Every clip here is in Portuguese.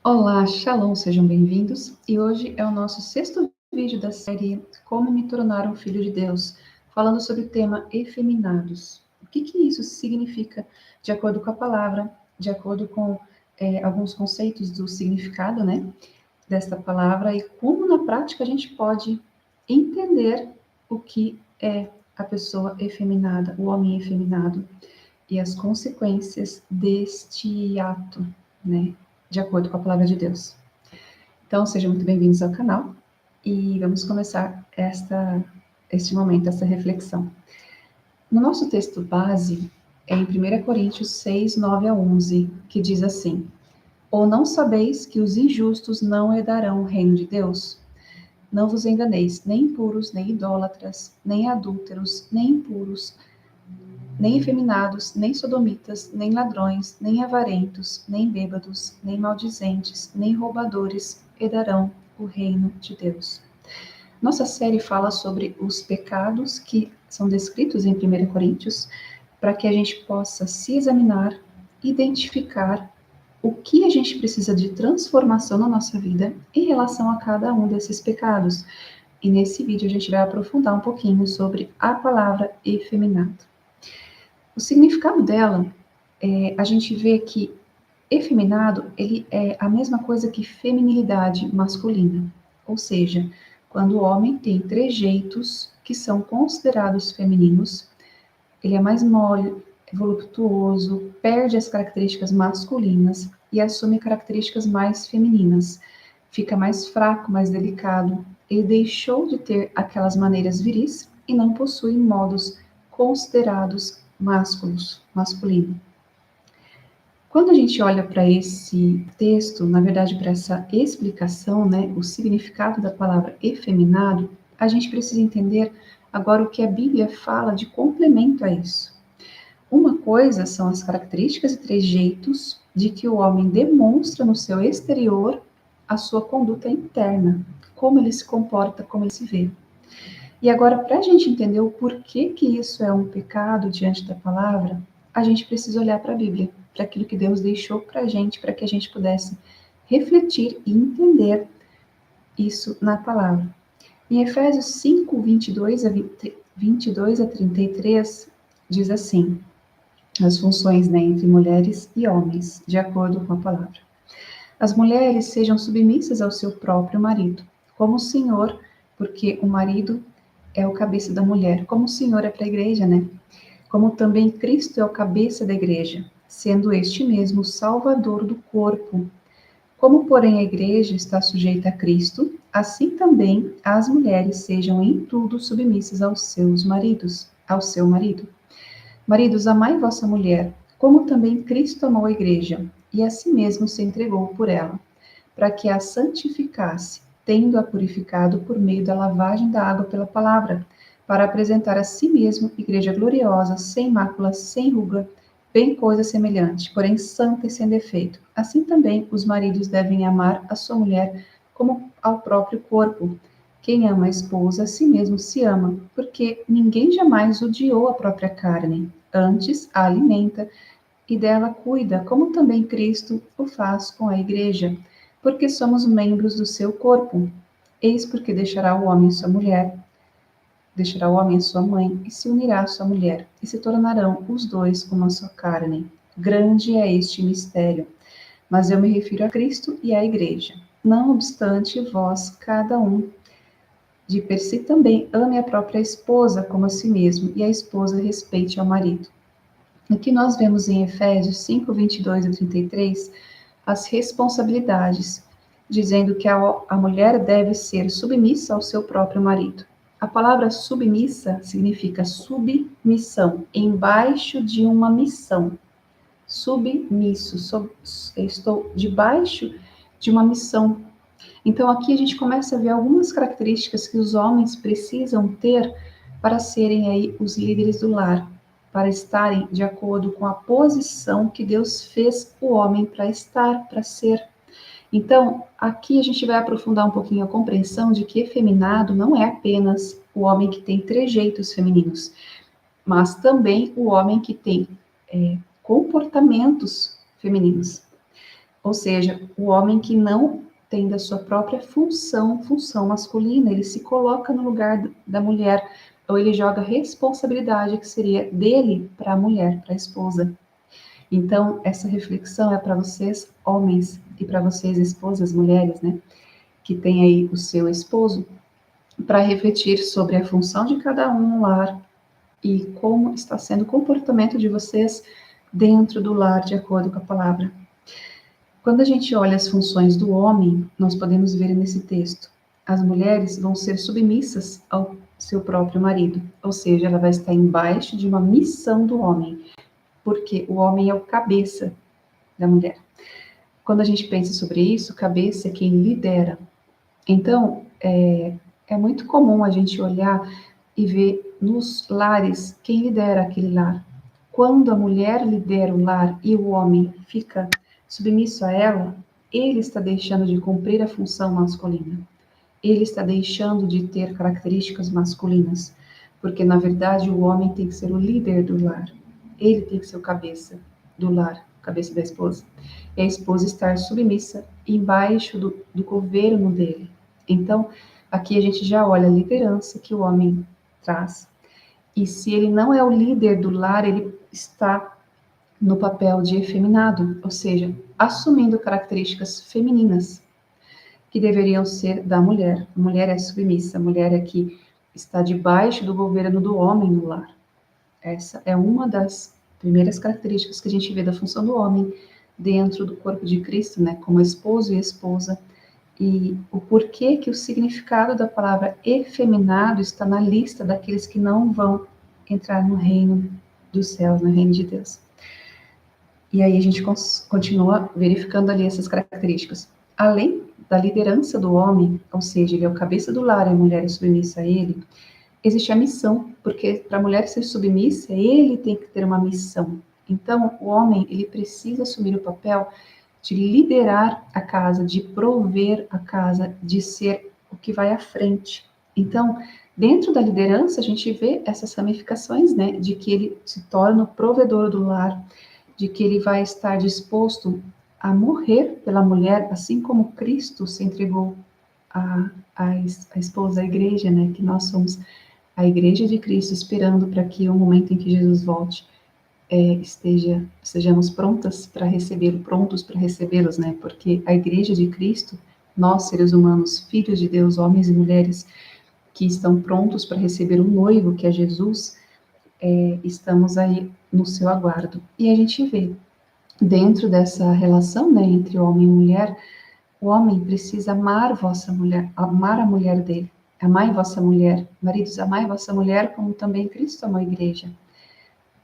Olá, Shalom, sejam bem-vindos. E hoje é o nosso sexto vídeo da série Como me tornar um filho de Deus, falando sobre o tema efeminados. O que isso significa de acordo com a palavra, de acordo com alguns conceitos do significado, né, desta palavra e como na prática a gente pode entender o que é a pessoa efeminada, o homem efeminado e as consequências deste ato, né, de acordo com a palavra de Deus. Então, sejam muito bem-vindos ao canal e vamos começar este momento, essa reflexão. No nosso texto base, é em 1 Coríntios 6, 9 a 11, que diz assim: Ou não sabeis que os injustos não herdarão o reino de Deus? Não vos enganeis, nem impuros, nem idólatras, nem adúlteros, nem impuros, nem efeminados, nem sodomitas, nem ladrões, nem avarentos, nem bêbados, nem maldizentes, nem roubadores herdarão o reino de Deus. Nossa série fala sobre os pecados que são descritos em 1 Coríntios, para que a gente possa se examinar, identificar o que a gente precisa de transformação na nossa vida em relação a cada um desses pecados. E nesse vídeo a gente vai aprofundar um pouquinho sobre a palavra efeminado. O significado dela, a gente vê que efeminado, ele é a mesma coisa que feminilidade masculina. Ou seja, quando o homem tem trejeitos que são considerados femininos, ele é mais mole, voluptuoso, perde as características masculinas e assume características mais femininas. Fica mais fraco, mais delicado. Ele deixou de ter aquelas maneiras viris e não possui modos considerados masculino. Quando a gente olha para esse texto, na verdade para essa explicação, né, o significado da palavra efeminado, a gente precisa entender agora o que a Bíblia fala de complemento a isso. Uma coisa são as características e trejeitos de que o homem demonstra no seu exterior a sua conduta interna, como ele se comporta, como ele se vê. E agora, para a gente entender o porquê que isso é um pecado diante da palavra, a gente precisa olhar para a Bíblia, para aquilo que Deus deixou para a gente, para que a gente pudesse refletir e entender isso na palavra. Em Efésios 5, 22 a 33, diz assim, as funções, né, entre mulheres e homens, de acordo com a palavra. As mulheres sejam submissas ao seu próprio marido, como o Senhor, porque o marido é o cabeça da mulher, como o Senhor é para a igreja, né? Como também Cristo é o cabeça da igreja, sendo este mesmo o salvador do corpo. Como, porém, a igreja está sujeita a Cristo, assim também as mulheres sejam em tudo submissas aos seus maridos, ao seu marido. Maridos, amai vossa mulher, como também Cristo amou a igreja, e a si mesmo se entregou por ela, para que a santificasse, tendo-a purificado por meio da lavagem da água pela palavra, para apresentar a si mesmo igreja gloriosa, sem mácula, sem ruga, bem coisa semelhante, porém santa e sem defeito. Assim também os maridos devem amar a sua mulher como ao próprio corpo. Quem ama a esposa, a si mesmo se ama, porque ninguém jamais odiou a própria carne, antes a alimenta e dela cuida, como também Cristo o faz com a igreja, porque somos membros do seu corpo. Eis porque deixará o homem sua mãe, e se unirá à sua mulher, e se tornarão os dois uma só carne. Grande é este mistério, mas eu me refiro a Cristo e à igreja. Não obstante, vós, cada um de per si também ame a própria esposa como a si mesmo, e a esposa respeite ao marido. O que nós vemos em Efésios 5, 22 a 33, as responsabilidades, dizendo que a mulher deve ser submissa ao seu próprio marido. A palavra submissa significa submissão, embaixo de uma missão. Submisso, estou debaixo de uma missão. Então aqui a gente começa a ver algumas características que os homens precisam ter para serem aí os líderes do lar, para estarem de acordo com a posição que Deus fez o homem para estar, para ser. Então, aqui a gente vai aprofundar um pouquinho a compreensão de que efeminado não é apenas o homem que tem trejeitos femininos, mas também o homem que tem comportamentos femininos. Ou seja, o homem que não tem da sua própria função masculina, ele se coloca no lugar da mulher, ou ele joga responsabilidade que seria dele para a mulher, para a esposa. Então, essa reflexão é para vocês, homens, e para vocês, esposas, mulheres, né, que tem aí o seu esposo, para refletir sobre a função de cada um no lar e como está sendo o comportamento de vocês dentro do lar, de acordo com a palavra. Quando a gente olha as funções do homem, nós podemos ver nesse texto, as mulheres vão ser submissas ao seu próprio marido, ou seja, ela vai estar embaixo de uma missão do homem, porque o homem é o cabeça da mulher. Quando a gente pensa sobre isso, cabeça é quem lidera. Então, é muito comum a gente olhar e ver nos lares quem lidera aquele lar. Quando a mulher lidera o lar e o homem fica submisso a ela, ele está deixando de cumprir a função masculina. Ele está deixando de ter características masculinas, porque na verdade o homem tem que ser o líder do lar. Ele tem que ser o cabeça do lar, cabeça da esposa. E a esposa estar submissa embaixo do governo dele. Então, aqui a gente já olha a liderança que o homem traz. E se ele não é o líder do lar, ele está no papel de efeminado, ou seja, assumindo características femininas que deveriam ser da mulher. A mulher é submissa, a mulher é que está debaixo do governo do homem no lar. Essa é uma das primeiras características que a gente vê da função do homem dentro do corpo de Cristo, né, como esposo e esposa, e o porquê que o significado da palavra efeminado está na lista daqueles que não vão entrar no reino dos céus, no reino de Deus. E aí a gente continua verificando ali essas características. Além da liderança do homem, ou seja, ele é o cabeça do lar e a mulher é submissa a ele, existe a missão, porque para a mulher ser submissa, ele tem que ter uma missão. Então, o homem, ele precisa assumir o papel de liderar a casa, de prover a casa, de ser o que vai à frente. Então, dentro da liderança, a gente vê essas ramificações, né, de que ele se torna o provedor do lar, de que ele vai estar disposto a morrer pela mulher, assim como Cristo se entregou à esposa, à igreja, né, que nós somos a igreja de Cristo, esperando para que o momento em que Jesus volte, estejamos prontos para recebê-los, né? Porque a igreja de Cristo, nós seres humanos, filhos de Deus, homens e mulheres, que estão prontos para receber o noivo, que é Jesus, estamos aí no seu aguardo. E a gente vê, dentro dessa relação, né, entre homem e mulher, o homem precisa amar vossa mulher, amar a mulher dele. Amai vossa mulher, maridos, amai vossa mulher, como também Cristo amou a igreja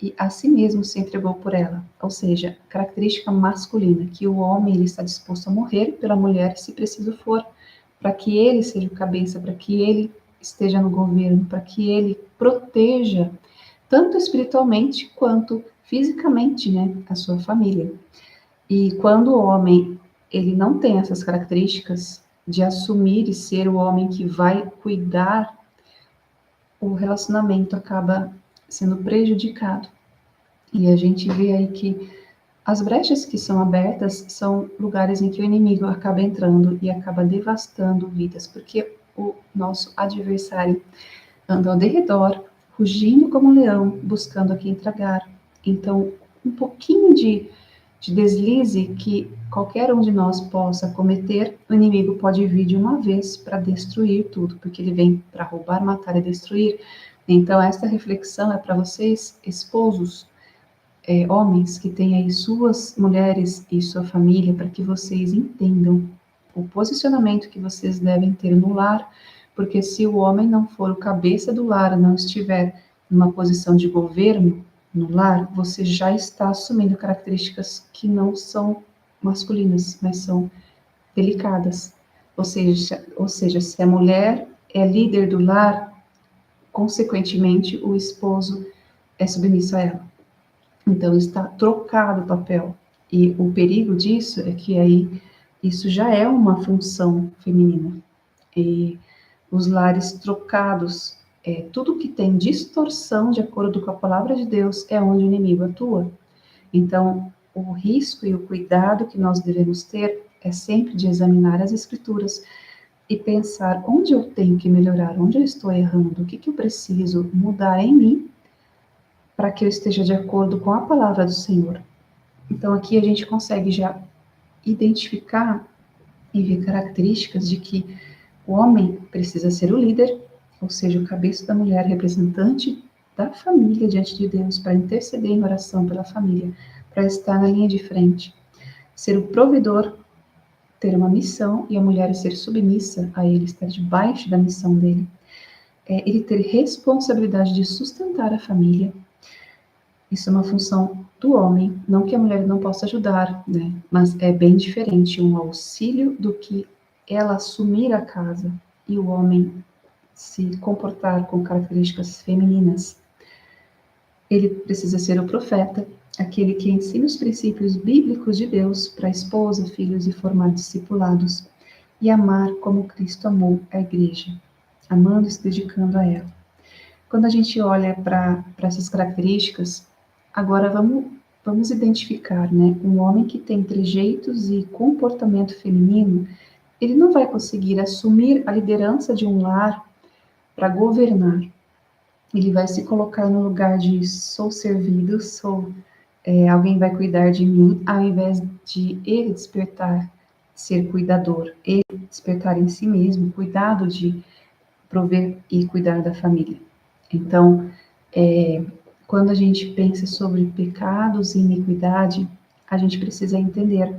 e a si mesmo se entregou por ela, ou seja, característica masculina, que o homem ele está disposto a morrer pela mulher, se preciso for, para que ele seja o cabeça, para que ele esteja no governo, para que ele proteja, tanto espiritualmente quanto fisicamente, né, a sua família. E quando o homem ele não tem essas características de assumir e ser o homem que vai cuidar, o relacionamento acaba sendo prejudicado. E a gente vê aí que as brechas que são abertas são lugares em que o inimigo acaba entrando e acaba devastando vidas, porque o nosso adversário anda ao derredor, rugindo como um leão, buscando a quem tragar. Então, um pouquinho de deslize que qualquer um de nós possa cometer, o inimigo pode vir de uma vez para destruir tudo, porque ele vem para roubar, matar e destruir. Então, esta reflexão é para vocês, esposos, homens que têm aí suas mulheres e sua família, para que vocês entendam o posicionamento que vocês devem ter no lar, porque se o homem não for o cabeça do lar, não estiver numa posição de governo no lar, você já está assumindo características que não são masculinas, mas são delicadas. Ou seja, se a mulher é líder do lar, consequentemente o esposo é submisso a ela. Então está trocado o papel. E o perigo disso é que aí isso já é uma função feminina. E os lares trocados, tudo que tem distorção de acordo com a palavra de Deus é onde o inimigo atua. Então, o risco e o cuidado que nós devemos ter é sempre de examinar as Escrituras e pensar onde eu tenho que melhorar, onde eu estou errando, o que eu preciso mudar em mim para que eu esteja de acordo com a palavra do Senhor. Então, aqui a gente consegue já identificar e ver características de que o homem precisa ser o líder, ou seja, o cabeça da mulher, representante da família diante de Deus, para interceder em oração pela família, para estar na linha de frente. Ser o provedor, ter uma missão, e a mulher ser submissa a ele, estar debaixo da missão dele. Ele ter responsabilidade de sustentar a família. Isso é uma função do homem, não que a mulher não possa ajudar, né? Mas é bem diferente um auxílio do que ela assumir a casa e o homem se comportar com características femininas. Ele precisa ser o profeta, aquele que ensina os princípios bíblicos de Deus para a esposa, filhos e formar discipulados, e amar como Cristo amou a igreja, amando e se dedicando a ela. Quando a gente olha para essas características, agora vamos identificar, né? Um homem que tem trejeitos e comportamento feminino, ele não vai conseguir assumir a liderança de um lar para governar. Ele vai se colocar no lugar de sou servido, alguém vai cuidar de mim, ao invés de ele despertar, ser cuidador, ele despertar em si mesmo, cuidado de prover e cuidar da família. Então, quando a gente pensa sobre pecados e iniquidade, a gente precisa entender: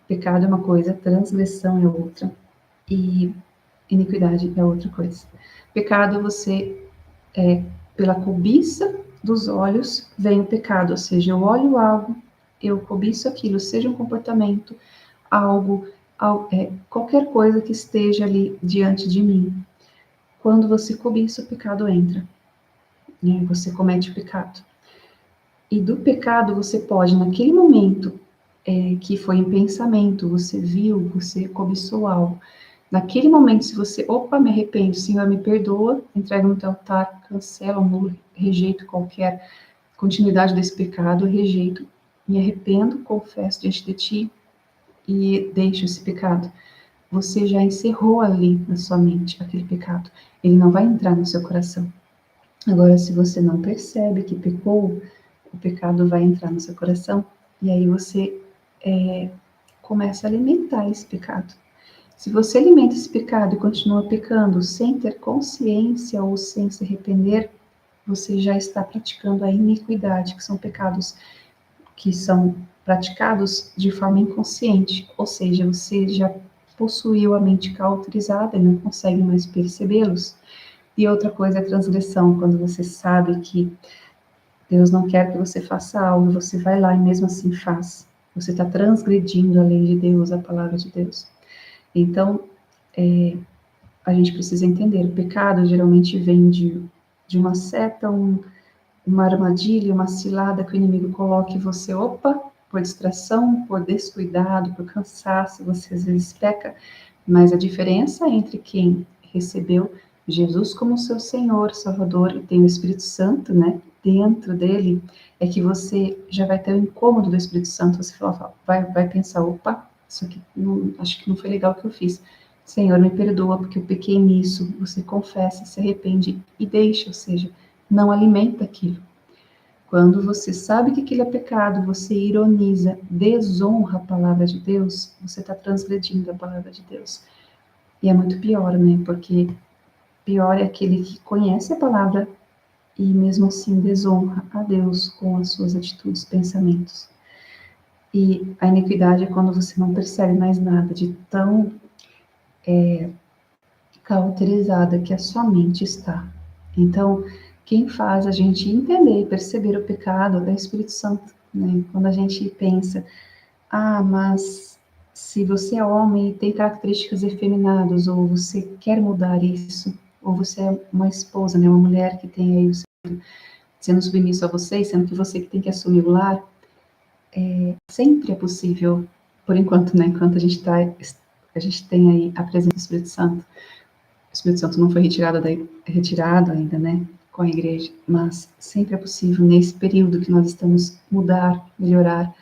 pecado é uma coisa, transgressão é outra, e iniquidade é outra coisa. Pecado, pela cobiça dos olhos, vem o pecado, ou seja, eu olho algo, eu cobiço aquilo, seja um comportamento, algo, qualquer coisa que esteja ali diante de mim. Quando você cobiça, o pecado entra, né? Você comete o pecado. E do pecado você pode, naquele momento que foi em pensamento, você viu, você cobiçou algo. Naquele momento, se você, me arrependo, Senhor, me perdoa, entrega no teu altar, cancelo, anulo, rejeito qualquer continuidade desse pecado, rejeito, me arrependo, confesso diante de ti e deixo esse pecado. Você já encerrou ali na sua mente aquele pecado. Ele não vai entrar no seu coração. Agora, se você não percebe que pecou, o pecado vai entrar no seu coração e aí você começa a alimentar esse pecado. Se você alimenta esse pecado e continua pecando sem ter consciência ou sem se arrepender, você já está praticando a iniquidade, que são pecados que são praticados de forma inconsciente, ou seja, você já possuiu a mente cauterizada e não consegue mais percebê-los. E outra coisa é a transgressão, quando você sabe que Deus não quer que você faça algo, você vai lá e mesmo assim faz. Você está transgredindo a lei de Deus, a palavra de Deus. Então, a gente precisa entender, o pecado geralmente vem de uma seta, uma armadilha, uma cilada que o inimigo coloca em você, por distração, por descuidado, por cansaço, você às vezes peca, mas a diferença entre quem recebeu Jesus como seu Senhor, Salvador, e tem o Espírito Santo, né, dentro dele, é que você já vai ter o incômodo do Espírito Santo, você vai pensar, isso aqui acho que não foi legal o que eu fiz. Senhor, me perdoa porque eu pequei nisso. Você confessa, se arrepende e deixa, ou seja, não alimenta aquilo. Quando você sabe que aquilo é pecado, você ironiza, desonra a palavra de Deus, você está transgredindo a palavra de Deus. E é muito pior, né? Porque pior é aquele que conhece a palavra e mesmo assim desonra a Deus com as suas atitudes, pensamentos. E a iniquidade é quando você não percebe mais nada de tão cauterizada que a sua mente está. Então, quem faz a gente entender e perceber o pecado é o Espírito Santo, né? Quando a gente pensa, mas se você é homem e tem características efeminadas, ou você quer mudar isso, ou você é uma esposa, né, uma mulher que tem aí o seu sendo submisso a você, sendo que você que tem que assumir o lar, sempre é possível, por enquanto, né, enquanto a gente tem aí a presença do Espírito Santo. O Espírito Santo não foi retirado ainda, né, com a igreja, mas sempre é possível, nesse período que nós estamos, mudar, melhorar,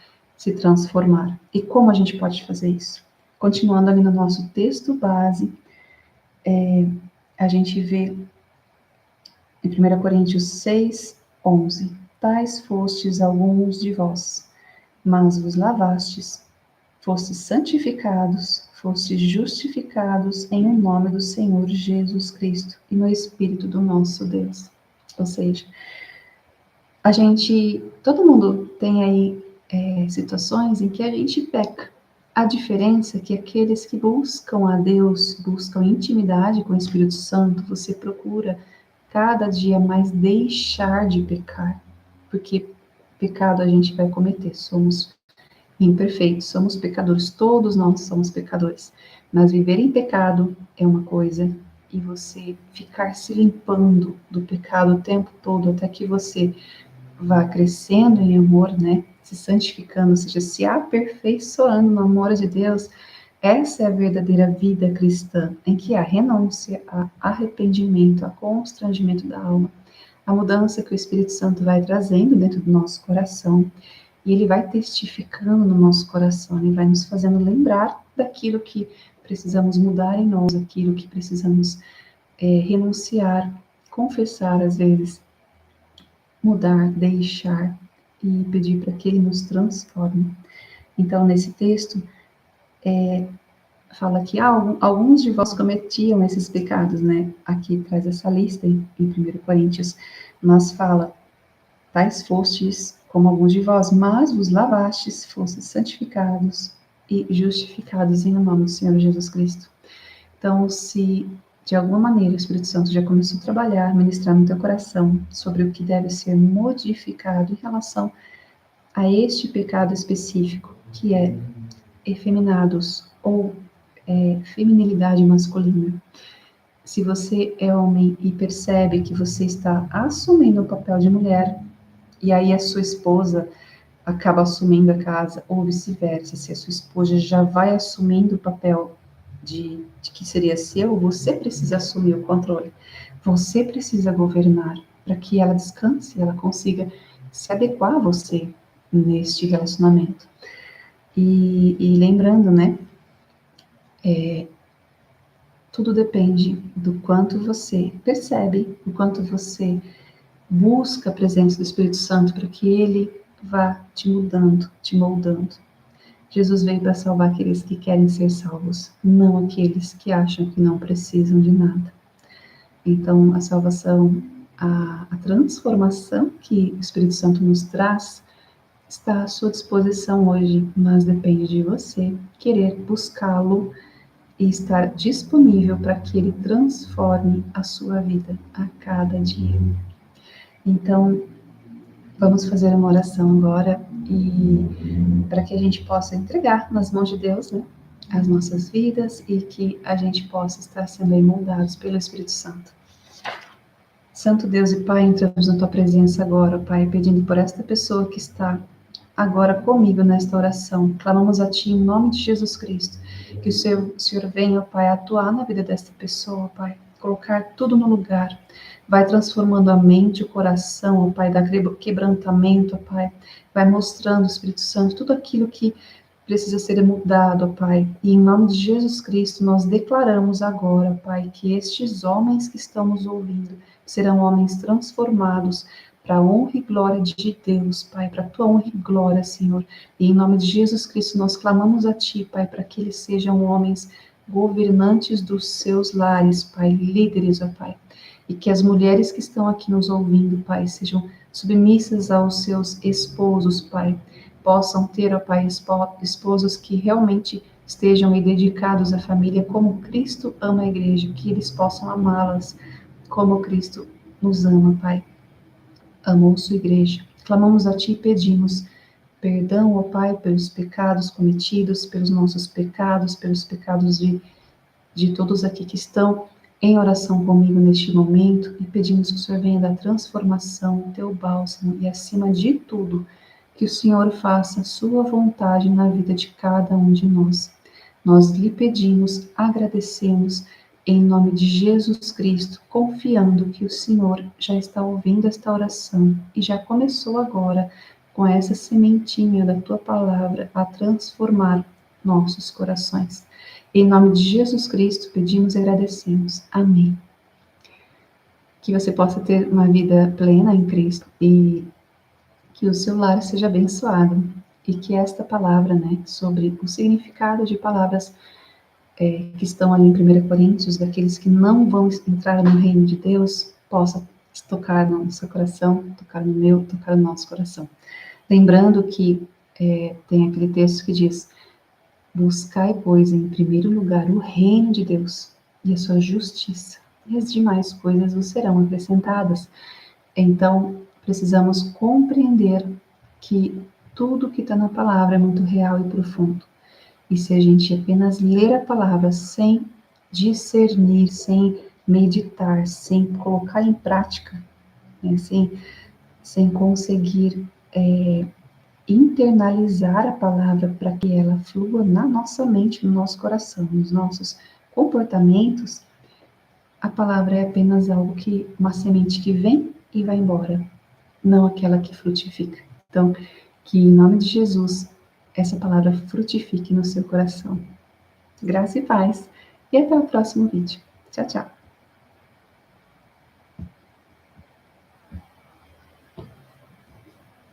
se transformar. E como a gente pode fazer isso? Continuando ali no nosso texto base, a gente vê em 1 Coríntios 6, 11: Tais fostes alguns de vós, mas vos lavastes, fostes santificados, fostes justificados em o nome do Senhor Jesus Cristo e no Espírito do nosso Deus. Ou seja, todo mundo tem aí situações em que a gente peca. A diferença é que aqueles que buscam a Deus, buscam intimidade com o Espírito Santo, você procura cada dia mais deixar de pecar, porque pecado a gente vai cometer, somos imperfeitos, somos pecadores, todos nós somos pecadores, mas viver em pecado é uma coisa, e você ficar se limpando do pecado o tempo todo até que você vá crescendo em amor, né? Se santificando, ou seja, se aperfeiçoando no amor de Deus. Essa é a verdadeira vida cristã, em que há renúncia, há arrependimento, há constrangimento da alma, a mudança que o Espírito Santo vai trazendo dentro do nosso coração, e ele vai testificando no nosso coração, ele vai nos fazendo lembrar daquilo que precisamos mudar em nós, aquilo que precisamos renunciar, confessar às vezes, mudar, deixar e pedir para que ele nos transforme. Então, nesse texto, fala que alguns de vós cometiam esses pecados, né? Aqui traz essa lista em 1 Coríntios, mas fala: tais fostes como alguns de vós, mas vos lavastes, fostes santificados e justificados em nome do Senhor Jesus Cristo. Então, se de alguma maneira o Espírito Santo já começou a trabalhar, ministrar no teu coração sobre o que deve ser modificado em relação a este pecado específico, que é efeminados ou feminilidade masculina. Se você é homem e percebe que você está assumindo o papel de mulher, e aí a sua esposa acaba assumindo a casa, ou vice-versa, se a sua esposa já vai assumindo o papel de que seria seu, você precisa assumir o controle. Você precisa governar para que ela descanse, ela consiga se adequar a você neste relacionamento. E lembrando, né, tudo depende do quanto você percebe, do quanto você busca a presença do Espírito Santo para que ele vá te mudando, te moldando. Jesus veio para salvar aqueles que querem ser salvos, não aqueles que acham que não precisam de nada. Então, a salvação, a transformação que o Espírito Santo nos traz, está à sua disposição hoje, mas depende de você querer buscá-lo e estar disponível para que ele transforme a sua vida a cada dia. Então, vamos fazer uma oração agora e para que a gente possa entregar nas mãos de Deus, né, as nossas vidas e que a gente possa estar sendo moldados pelo Espírito Santo. Santo Deus e Pai, entramos na Tua presença agora, Pai, pedindo por esta pessoa que está agora comigo nesta oração. Clamamos a Ti em nome de Jesus Cristo, que o Senhor venha, Pai, atuar na vida desta pessoa, Pai, colocar tudo no lugar. Vai transformando a mente, o coração, Pai, dá quebrantamento, Pai. Vai mostrando, Espírito Santo, tudo aquilo que precisa ser mudado, Pai. E em nome de Jesus Cristo, nós declaramos agora, Pai, que estes homens que estão nos ouvindo serão homens transformados para a honra e glória de Deus, Pai, para a Tua honra e glória, Senhor. E em nome de Jesus Cristo, nós clamamos a Ti, Pai, para que eles sejam homens governantes dos seus lares, Pai, líderes, ó Pai. E que as mulheres que estão aqui nos ouvindo, Pai, sejam submissas aos seus esposos, Pai. Possam ter, ó Pai, esposos que realmente estejam dedicados à família como Cristo ama a igreja, que eles possam amá-las como Cristo nos ama, Pai. Amou sua igreja. Clamamos a Ti e pedimos perdão, ó Pai, pelos pecados cometidos, pelos nossos pecados, pelos pecados de todos aqui que estão em oração comigo neste momento, e pedimos que o Senhor venha dar transformação, Teu bálsamo, e acima de tudo, que o Senhor faça a Sua vontade na vida de cada um de nós. Nós lhe pedimos, agradecemos, em nome de Jesus Cristo, confiando que o Senhor já está ouvindo esta oração e já começou agora com essa sementinha da tua palavra a transformar nossos corações. Em nome de Jesus Cristo, pedimos e agradecemos. Amém. Que você possa ter uma vida plena em Cristo e que o seu lar seja abençoado e que esta palavra, sobre o significado de palavras que estão ali em 1 Coríntios, daqueles que não vão entrar no reino de Deus, possa tocar no seu coração, tocar no meu, tocar no nosso coração. Lembrando que tem aquele texto que diz: buscai, pois, em primeiro lugar o reino de Deus e a sua justiça, e as demais coisas vos serão acrescentadas. Então, precisamos compreender que tudo que está na palavra é muito real e profundo. E se a gente apenas ler a palavra sem discernir, sem meditar, sem colocar em prática, sem conseguir internalizar a palavra para que ela flua na nossa mente, no nosso coração, nos nossos comportamentos, a palavra é apenas uma semente que vem e vai embora, não aquela que frutifica. Então, que em nome de Jesus, essa palavra frutifique no seu coração. Graça e paz, e até o próximo vídeo. Tchau, tchau.